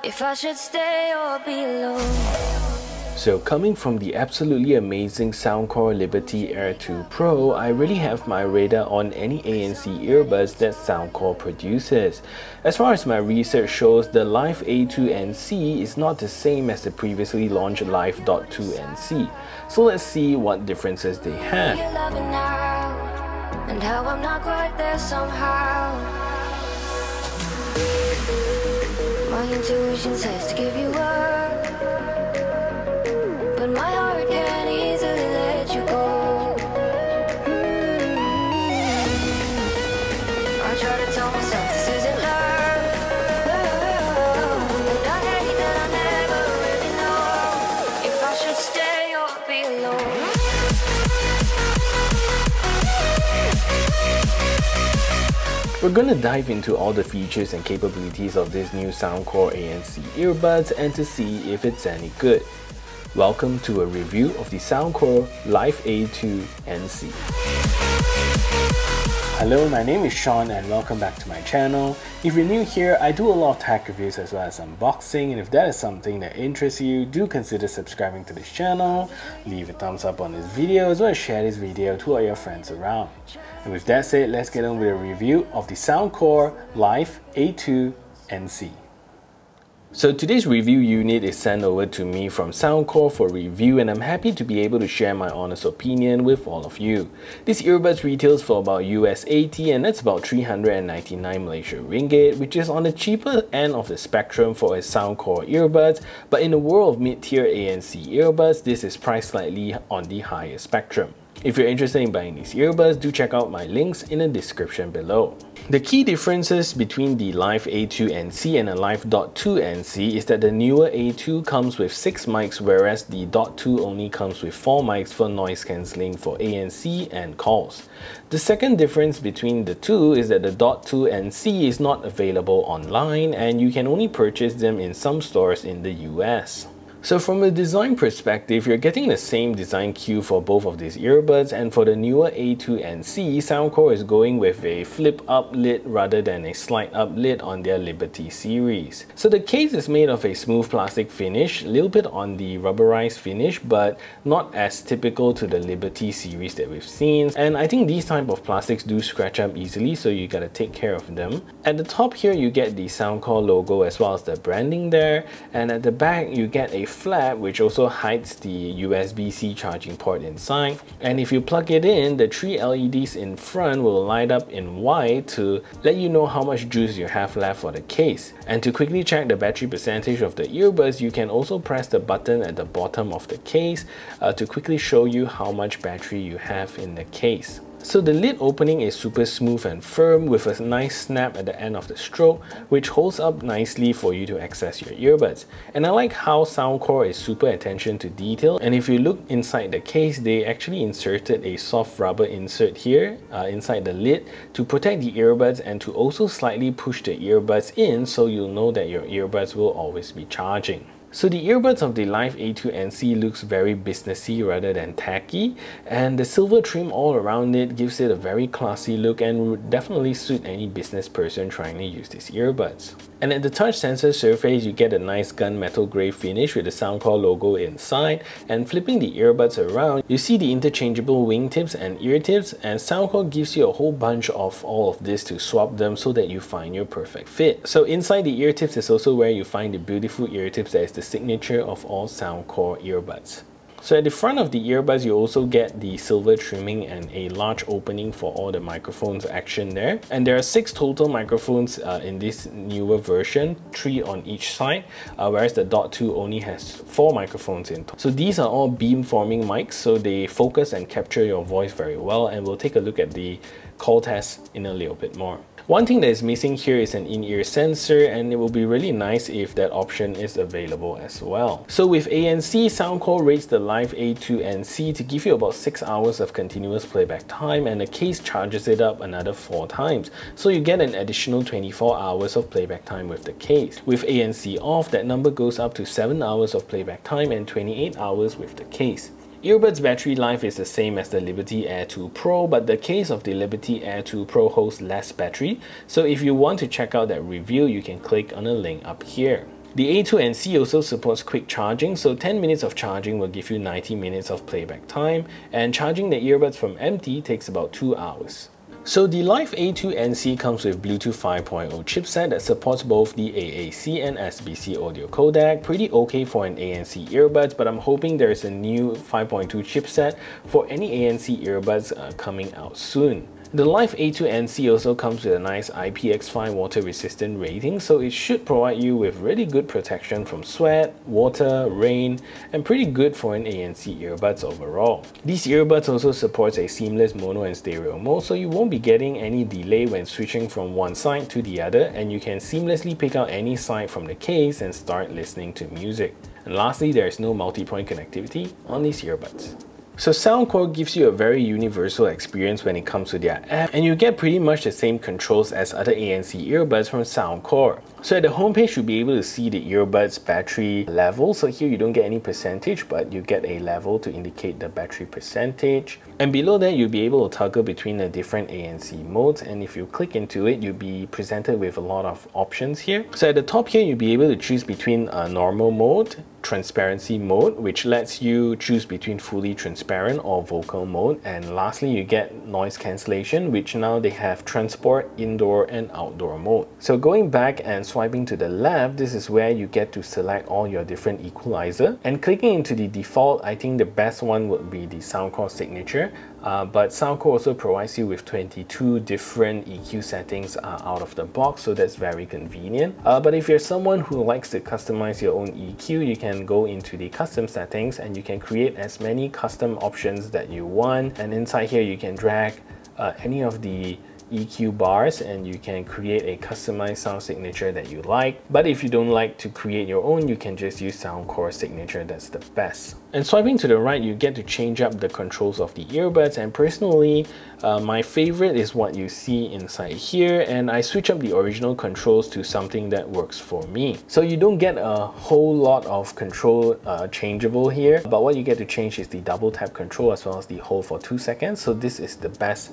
if I should stay or be alone. So coming from the absolutely amazing Soundcore Liberty Air 2 Pro, I really have my radar on any ANC earbuds that Soundcore produces. As far as my research shows, the Life A2 NC is not the same as the previously launched Life.2 NC. So let's see what differences they have. And how I'm not quite there somehow. My intuition says to give you up, but my heart can't easily let you go. I try to tell myself this isn't love, but I hate that I never really know if I should stay or be alone. We're gonna dive into all the features and capabilities of this new Soundcore ANC earbuds and to see if it's any good. Welcome to a review of the Soundcore Life A2 NC. Hello, my name is Sean and welcome back to my channel. If you're new here, I do a lot of tech reviews as well as unboxing, and if that is something that interests you, do consider subscribing to this channel, leave a thumbs up on this video as well as share this video to all your friends around. And with that said, let's get on with a review of the Soundcore Life A2 NC. So today's review unit is sent over to me from Soundcore for review, and I'm happy to be able to share my honest opinion with all of you. This earbuds retails for about US 80, and that's about 399 Malaysian ringgit, which is on the cheaper end of the spectrum for a Soundcore earbuds, but in the world of mid-tier ANC earbuds, this is priced slightly on the higher spectrum. If you're interested in buying these earbuds, do check out my links in the description below. The key differences between the Life A2 NC and the Life.2 NC is that the newer A2 comes with 6 mics, whereas the .2 only comes with 4 mics for noise cancelling for ANC and calls. The second difference between the two is that the .2 NC is not available online and you can only purchase them in some stores in the US. So from a design perspective, you're getting the same design cue for both of these earbuds, and for the newer A2 NC, Soundcore is going with a flip up lid rather than a slide up lid on their Liberty series. So the case is made of a smooth plastic finish, a little bit on the rubberized finish, but not as typical to the Liberty series that we've seen. And I think these type of plastics do scratch up easily, so you gotta take care of them. At the top here, you get the Soundcore logo as well as the branding there, and at the back, you get a flap which also hides the USB-C charging port inside, and if you plug it in, the 3 LEDs in front will light up in white to let you know how much juice you have left for the case. And to quickly check the battery percentage of the earbuds, you can also press the button at the bottom of the case to quickly show you how much battery you have in the case. So the lid opening is super smooth and firm with a nice snap at the end of the stroke, which holds up nicely for you to access your earbuds. And I like how Soundcore is super attention to detail, and if you look inside the case, they actually inserted a soft rubber insert here inside the lid to protect the earbuds and to also slightly push the earbuds in so you'll know that your earbuds will always be charging. So the earbuds of the Life A2 NC looks very businessy rather than tacky, and the silver trim all around it gives it a very classy look and would definitely suit any business person trying to use these earbuds. And at the touch sensor surface, you get a nice gunmetal grey finish with the Soundcore logo inside, and flipping the earbuds around, you see the interchangeable wingtips and ear tips, and Soundcore gives you a whole bunch of all of this to swap them so that you find your perfect fit. So inside the ear tips is also where you find the beautiful ear tips that is the signature of all Soundcore earbuds. So at the front of the earbuds, you also get the silver trimming and a large opening for all the microphones action there. And there are 6 total microphones in this newer version, 3 on each side, whereas the .2 only has 4 microphones in total. So these are all beam-forming mics, so they focus and capture your voice very well, and we'll take a look at the call test in a little bit more. One thing that is missing here is an in-ear sensor, and it will be really nice if that option is available as well. So with ANC, Soundcore rates the Life A2 NC to give you about 6 hours of continuous playback time, and the case charges it up another 4 times. So you get an additional 24 hours of playback time with the case. With ANC off, that number goes up to 7 hours of playback time and 28 hours with the case. Earbuds battery life is the same as the Liberty Air 2 Pro, but the case of the Liberty Air 2 Pro holds less battery, so if you want to check out that review, you can click on the link up here. The A2NC also supports quick charging, so 10 minutes of charging will give you 90 minutes of playback time, and charging the earbuds from empty takes about 2 hours. So the Life A2 NC comes with Bluetooth 5.0 chipset that supports both the AAC and SBC audio codec. Pretty okay for an ANC earbuds, but I'm hoping there's a new 5.2 chipset for any ANC earbuds coming out soon. The Life A2 NC also comes with a nice IPX5 water resistant rating, so it should provide you with really good protection from sweat, water, rain, and pretty good for an ANC earbuds overall. These earbuds also supports a seamless mono and stereo mode, so you won't be getting any delay when switching from one side to the other, and you can seamlessly pick out any side from the case and start listening to music. And lastly, there is no multi-point connectivity on these earbuds. So Soundcore gives you a very universal experience when it comes to their app, and you get pretty much the same controls as other ANC earbuds from Soundcore. So at the homepage, you'll be able to see the earbuds battery level. So here you don't get any percentage, but you get a level to indicate the battery percentage. And below that, you'll be able to toggle between the different ANC modes. And if you click into it, you'll be presented with a lot of options here. So at the top here, you'll be able to choose between normal mode, transparency mode, which lets you choose between fully transparent or vocal mode. And lastly, you get noise cancellation, which now they have transport, indoor and outdoor mode. So going back and swiping to the left, this is where you get to select all your different equalizer. And clicking into the default, I think the best one would be the Soundcore Signature. But Soundcore also provides you with 22 different EQ settings out of the box, so that's very convenient. But if you're someone who likes to customize your own EQ, you can go into the custom settings and you can create as many custom options that you want. And inside here, you can drag any of the EQ bars and you can create a customized sound signature that you like. But if you don't like to create your own, you can just use Soundcore Signature. That's the best. And swiping to the right, you get to change up the controls of the earbuds, and personally my favorite is what you see inside here, and I switch up the original controls to something that works for me. So you don't get a whole lot of control changeable here, but what you get to change is the double tap control as well as the hold for 2 seconds. So this is the best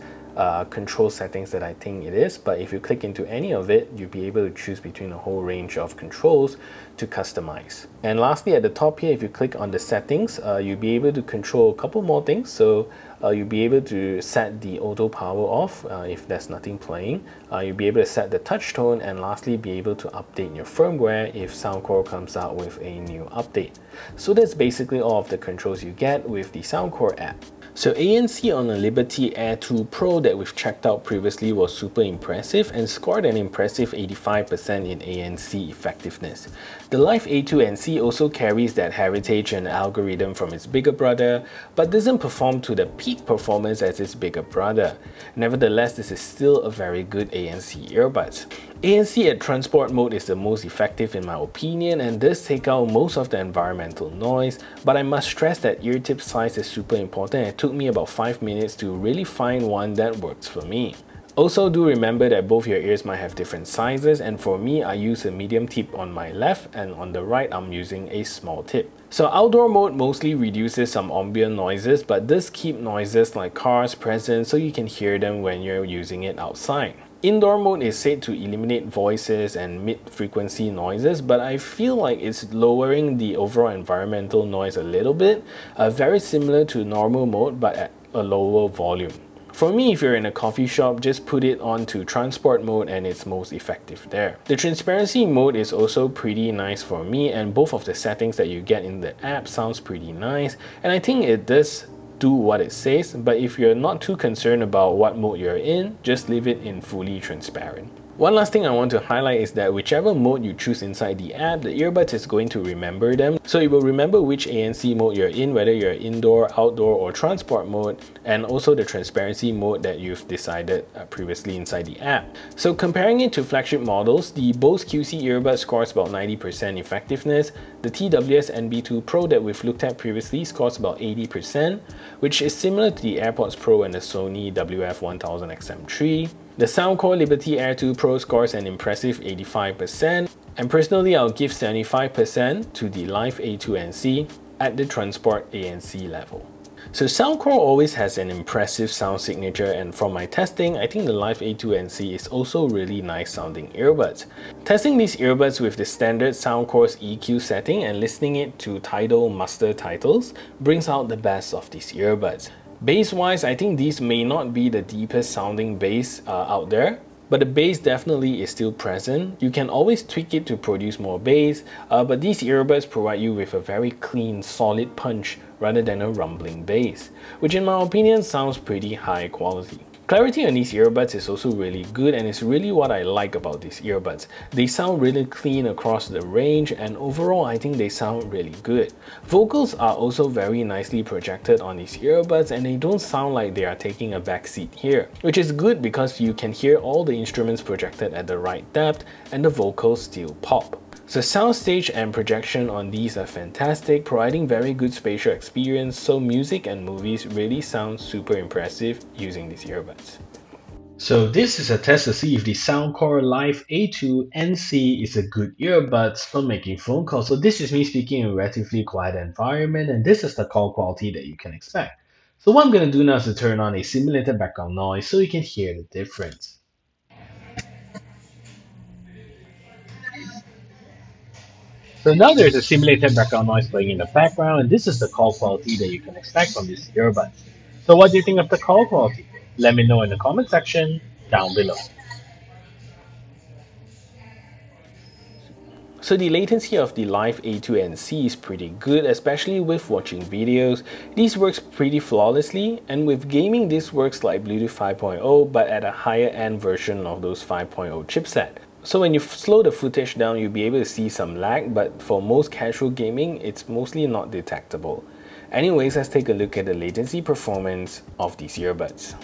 control settings that I think it is, but if you click into any of it, you'll be able to choose between a whole range of controls to customize. And lastly, at the top here, if you click on the settings, you'll be able to control a couple more things. So you'll be able to set the auto power off if there's nothing playing. You'll be able to set the touch tone, and lastly be able to update your firmware if Soundcore comes out with a new update. So that's basically all of the controls you get with the Soundcore app. So ANC on the Liberty Air 2 Pro that we've checked out previously was super impressive and scored an impressive 85% in ANC effectiveness. The Life A2 NC also carries that heritage and algorithm from its bigger brother, but doesn't perform to the peak performance as its bigger brother. Nevertheless, this is still a very good ANC earbuds. ANC at transport mode is the most effective in my opinion and does take out most of the environmental noise, but I must stress that ear tip size is super important. It took me about 5 minutes to really find one that works for me. Also, do remember that both your ears might have different sizes, and for me, I use a medium tip on my left, and on the right, I'm using a small tip. So outdoor mode mostly reduces some ambient noises, but does keep noises like cars present so you can hear them when you're using it outside. Indoor mode is said to eliminate voices and mid-frequency noises, but I feel like it's lowering the overall environmental noise a little bit, very similar to normal mode but at a lower volume. For me, if you're in a coffee shop, just put it on to transport mode and it's most effective there. The transparency mode is also pretty nice for me, and both of the settings that you get in the app sounds pretty nice, and I think it does do what it says, but if you're not too concerned about what mode you're in, just leave it in fully transparent. One last thing I want to highlight is that whichever mode you choose inside the app, the earbuds is going to remember them. So it will remember which ANC mode you're in, whether you're indoor, outdoor or transport mode, and also the transparency mode that you've decided previously inside the app. So comparing it to flagship models, the Bose QC earbud scores about 90% effectiveness. The TWS NB2 Pro that we've looked at previously scores about 80%, which is similar to the AirPods Pro and the Sony WF-1000XM3. The Soundcore Liberty Air 2 Pro scores an impressive 85%, and personally I'll give 75% to the Life A2 NC at the Transport ANC level. So Soundcore always has an impressive sound signature, and from my testing, I think the Life A2 NC is also really nice sounding earbuds. Testing these earbuds with the standard Soundcore's EQ setting and listening it to Tidal master titles brings out the best of these earbuds. Bass wise, I think these may not be the deepest sounding bass out there, but the bass definitely is still present. You can always tweak it to produce more bass, but these earbuds provide you with a very clean, solid punch rather than a rumbling bass, which in my opinion sounds pretty high quality. Clarity on these earbuds is also really good, and it's really what I like about these earbuds. They sound really clean across the range, and overall I think they sound really good. Vocals are also very nicely projected on these earbuds, and they don't sound like they are taking a backseat here, which is good because you can hear all the instruments projected at the right depth and the vocals still pop. So soundstage and projection on these are fantastic, providing very good spatial experience, so music and movies really sound super impressive using these earbuds. So this is a test to see if the Soundcore Life A2 NC is a good earbuds for making phone calls. So this is me speaking in a relatively quiet environment, and this is the call quality that you can expect. So what I'm going to do now is to turn on a simulated background noise so you can hear the difference. So now there's a simulated background noise playing in the background, and this is the call quality that you can expect from these earbuds. So what do you think of the call quality? Let me know in the comment section down below. So the latency of the Live A2 NC is pretty good, especially with watching videos. This works pretty flawlessly, and with gaming this works like Bluetooth 5.0 but at a higher end version of those 5.0 chipset. So when you slow the footage down, you'll be able to see some lag, but for most casual gaming, it's mostly not detectable. Anyways, let's take a look at the latency performance of these earbuds.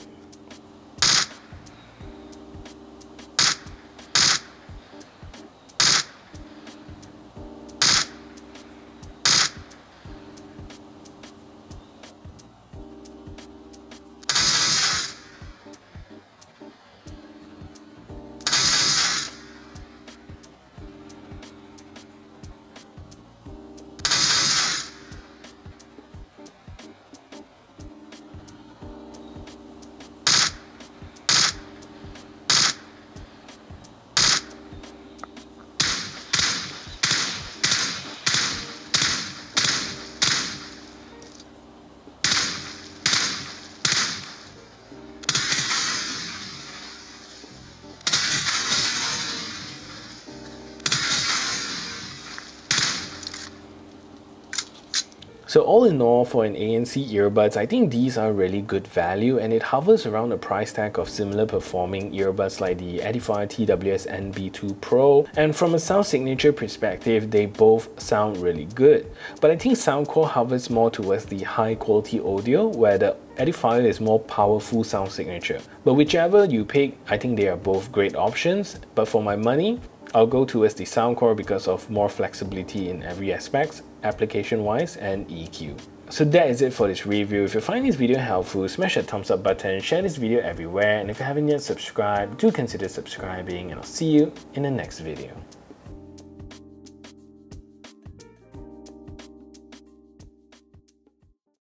So all in all, for an ANC earbuds, I think these are really good value, and it hovers around a price tag of similar performing earbuds like the Edifier TWS NB2 Pro, and from a sound signature perspective, they both sound really good. But I think Soundcore hovers more towards the high quality audio, where the Edifier is more powerful sound signature. But whichever you pick, I think they are both great options, but for my money, I'll go towards the Soundcore because of more flexibility in every aspect, application-wise and EQ. So that is it for this review. If you find this video helpful, smash that thumbs up button, share this video everywhere, and if you haven't yet subscribed, do consider subscribing, and I'll see you in the next video.